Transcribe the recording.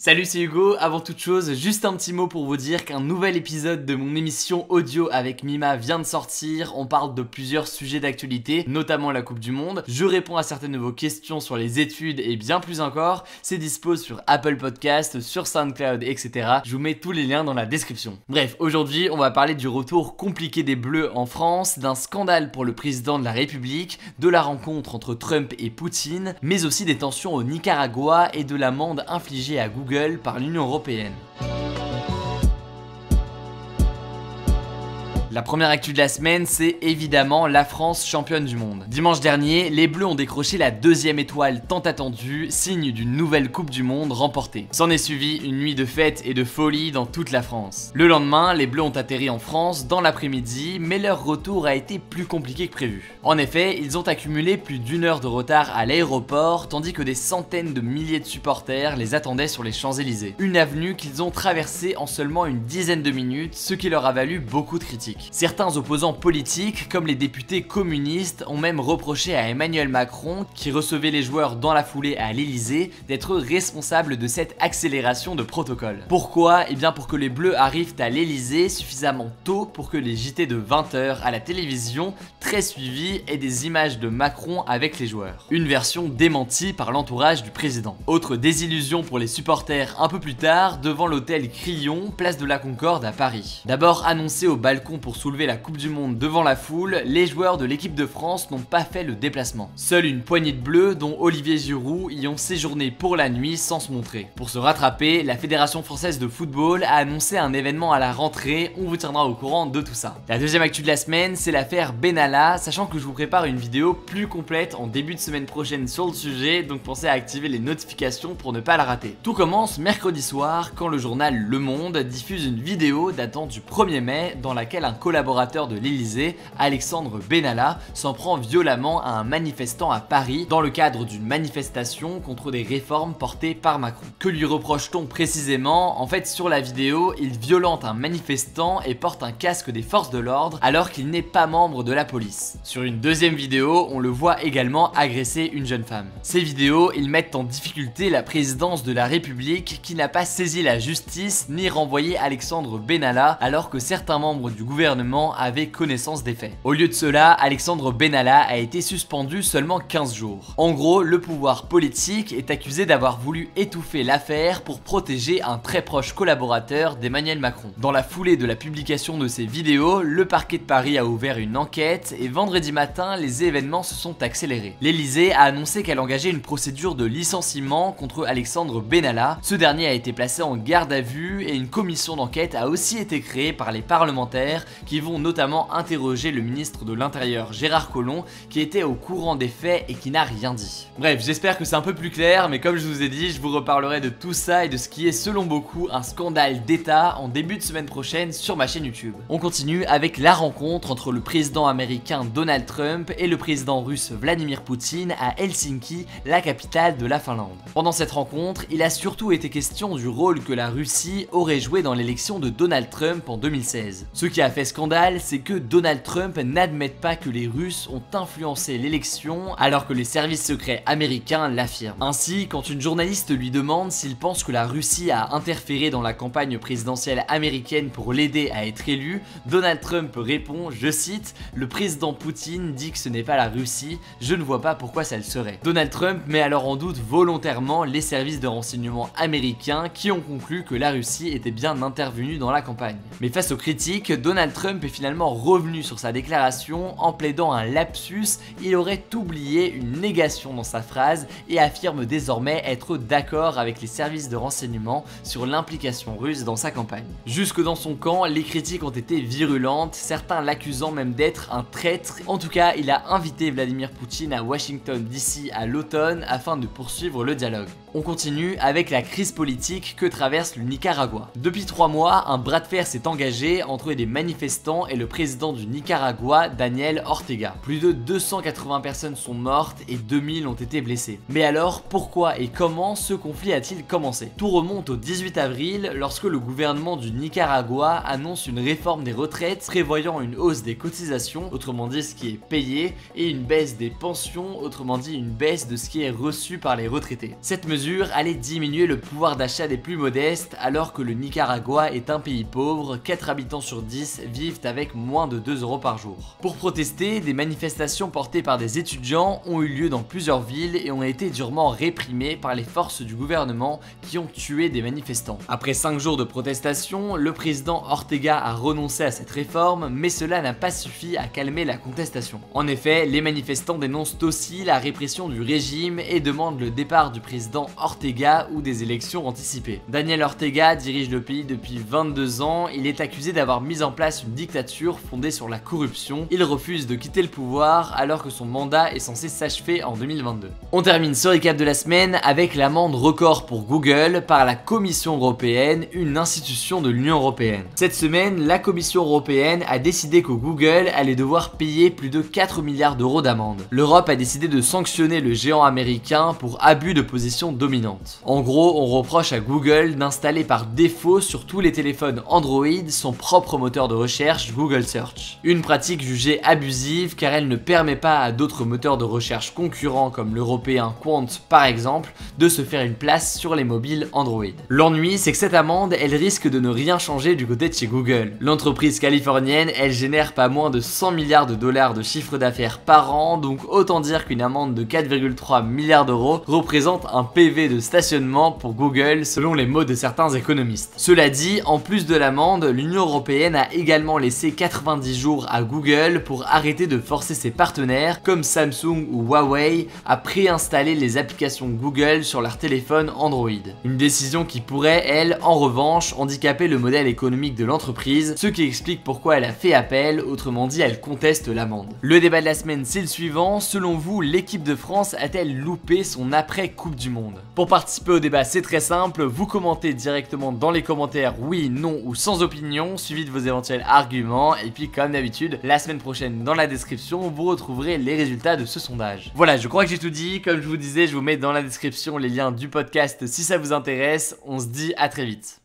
Salut, c'est Hugo. Avant toute chose, juste un petit mot pour vous dire qu'un nouvel épisode de mon émission audio avec Mima vient de sortir. On parle de plusieurs sujets d'actualité, notamment la Coupe du Monde. Je réponds à certaines de vos questions sur les études et bien plus encore. C'est dispo sur Apple Podcast, sur SoundCloud, etc. Je vous mets tous les liens dans la description. Bref, aujourd'hui, on va parler du retour compliqué des Bleus en France, d'un scandale pour le président de la République, de la rencontre entre Trump et Poutine, mais aussi des tensions au Nicaragua et de l'amende infligée à Google par l'Union européenne. La première actu de la semaine, c'est évidemment la France championne du monde. Dimanche dernier, les Bleus ont décroché la deuxième étoile tant attendue, signe d'une nouvelle Coupe du Monde remportée. S'en est suivi une nuit de fête et de folie dans toute la France. Le lendemain, les Bleus ont atterri en France dans l'après-midi, mais leur retour a été plus compliqué que prévu. En effet, ils ont accumulé plus d'une heure de retard à l'aéroport, tandis que des centaines de milliers de supporters les attendaient sur les Champs-Élysées. Une avenue qu'ils ont traversée en seulement une dizaine de minutes, ce qui leur a valu beaucoup de critiques. Certains opposants politiques, comme les députés communistes, ont même reproché à Emmanuel Macron, qui recevait les joueurs dans la foulée à l'Elysée, d'être responsable de cette accélération de protocole. Pourquoi ? Eh bien pour que les Bleus arrivent à l'Elysée suffisamment tôt pour que les JT de 20h à la télévision, très suivis, aient des images de Macron avec les joueurs. Une version démentie par l'entourage du président. Autre désillusion pour les supporters un peu plus tard, devant l'hôtel Crillon, place de la Concorde à Paris. D'abord annoncé au balcon pour soulever la Coupe du Monde devant la foule, les joueurs de l'équipe de France n'ont pas fait le déplacement. Seule une poignée de Bleus, dont Olivier Giroud, y ont séjourné pour la nuit sans se montrer. Pour se rattraper, la Fédération française de football a annoncé un événement à la rentrée, on vous tiendra au courant de tout ça. La deuxième actu de la semaine, c'est l'affaire Benalla, sachant que je vous prépare une vidéo plus complète en début de semaine prochaine sur le sujet, donc pensez à activer les notifications pour ne pas la rater. Tout commence mercredi soir, quand le journal Le Monde diffuse une vidéo datant du 1er mai, dans laquelle un collaborateur de l'Elysée, Alexandre Benalla, s'en prend violemment à un manifestant à Paris dans le cadre d'une manifestation contre des réformes portées par Macron. Que lui reproche-t-on précisément ? En fait, sur la vidéo, il violente un manifestant et porte un casque des forces de l'ordre alors qu'il n'est pas membre de la police. Sur une deuxième vidéo, on le voit également agresser une jeune femme. Ces vidéos, ils mettent en difficulté la présidence de la République qui n'a pas saisi la justice ni renvoyé Alexandre Benalla alors que certains membres du gouvernement avait connaissance des faits. Au lieu de cela, Alexandre Benalla a été suspendu seulement 15 jours. En gros, le pouvoir politique est accusé d'avoir voulu étouffer l'affaire pour protéger un très proche collaborateur d'Emmanuel Macron. Dans la foulée de la publication de ces vidéos, le parquet de Paris a ouvert une enquête et vendredi matin, les événements se sont accélérés. L'Elysée a annoncé qu'elle engageait une procédure de licenciement contre Alexandre Benalla. Ce dernier a été placé en garde à vue et une commission d'enquête a aussi été créée par les parlementaires qui vont notamment interroger le ministre de l'Intérieur Gérard Collomb qui était au courant des faits et qui n'a rien dit. Bref, j'espère que c'est un peu plus clair, mais comme je vous ai dit, je vous reparlerai de tout ça et de ce qui est selon beaucoup un scandale d'État en début de semaine prochaine sur ma chaîne YouTube. On continue avec la rencontre entre le président américain Donald Trump et le président russe Vladimir Poutine à Helsinki, la capitale de la Finlande. Pendant cette rencontre, il a surtout été question du rôle que la Russie aurait joué dans l'élection de Donald Trump en 2016. Ce qui a fait scandale, c'est que Donald Trump n'admette pas que les Russes ont influencé l'élection alors que les services secrets américains l'affirment. Ainsi, quand une journaliste lui demande s'il pense que la Russie a interféré dans la campagne présidentielle américaine pour l'aider à être élu, Donald Trump répond, je cite, « Le président Poutine dit que ce n'est pas la Russie, je ne vois pas pourquoi ça le serait ». Donald Trump met alors en doute volontairement les services de renseignement américains qui ont conclu que la Russie était bien intervenue dans la campagne. Mais face aux critiques, Donald Trump est finalement revenu sur sa déclaration en plaidant un lapsus, il aurait oublié une négation dans sa phrase et affirme désormais être d'accord avec les services de renseignement sur l'implication russe dans sa campagne. Jusque dans son camp, les critiques ont été virulentes, certains l'accusant même d'être un traître. En tout cas, il a invité Vladimir Poutine à Washington DC à l'automne afin de poursuivre le dialogue. On continue avec la crise politique que traverse le Nicaragua. Depuis 3 mois, un bras de fer s'est engagé entre des manifestants et le président du Nicaragua, Daniel Ortega. Plus de 280 personnes sont mortes et 2000 ont été blessées. Mais alors, pourquoi et comment ce conflit a-t-il commencé? Tout remonte au 18 avril, lorsque le gouvernement du Nicaragua annonce une réforme des retraites prévoyant une hausse des cotisations, autrement dit ce qui est payé, et une baisse des pensions, autrement dit une baisse de ce qui est reçu par les retraités. Cette mesure mesure allait diminuer le pouvoir d'achat des plus modestes alors que le Nicaragua est un pays pauvre, 4 habitants sur 10 vivent avec moins de 2 € par jour. Pour protester, des manifestations portées par des étudiants ont eu lieu dans plusieurs villes et ont été durement réprimées par les forces du gouvernement qui ont tué des manifestants. Après 5 jours de protestation, le président Ortega a renoncé à cette réforme, mais cela n'a pas suffi à calmer la contestation. En effet, les manifestants dénoncent aussi la répression du régime et demandent le départ du président Ortega ou des élections anticipées. Daniel Ortega dirige le pays depuis 22 ans, il est accusé d'avoir mis en place une dictature fondée sur la corruption. Il refuse de quitter le pouvoir alors que son mandat est censé s'achever en 2022. On termine ce récap de la semaine avec l'amende record pour Google par la Commission européenne, une institution de l'Union européenne. Cette semaine, la Commission européenne a décidé que Google allait devoir payer plus de 4 milliards d'euros d'amende. L'Europe a décidé de sanctionner le géant américain pour abus de position dominante. En gros, on reproche à Google d'installer par défaut sur tous les téléphones Android son propre moteur de recherche Google Search. Une pratique jugée abusive car elle ne permet pas à d'autres moteurs de recherche concurrents comme l'européen Qwant par exemple de se faire une place sur les mobiles Android. L'ennui, c'est que cette amende, elle risque de ne rien changer du côté de chez Google. L'entreprise californienne, elle génère pas moins de 100 milliards de dollars de chiffre d'affaires par an, donc autant dire qu'une amende de 4,3 milliards d'euros représente un PV de stationnement pour Google selon les mots de certains économistes. Cela dit, en plus de l'amende, l'Union européenne a également laissé 90 jours à Google pour arrêter de forcer ses partenaires comme Samsung ou Huawei à préinstaller les applications Google sur leur téléphone Android. Une décision qui pourrait, elle, en revanche, handicaper le modèle économique de l'entreprise, ce qui explique pourquoi elle a fait appel, autrement dit elle conteste l'amende. Le débat de la semaine c'est le suivant, selon vous, l'équipe de France a-t-elle loupé son après-Coupe du Monde? Pour participer au débat c'est très simple, vous commentez directement dans les commentaires oui, non ou sans opinion, suivi de vos éventuels arguments, et puis comme d'habitude, la semaine prochaine dans la description, vous retrouverez les résultats de ce sondage. Voilà, je crois que j'ai tout dit, comme je vous disais, je vous mets dans la description les liens du podcast si ça vous intéresse, on se dit à très vite.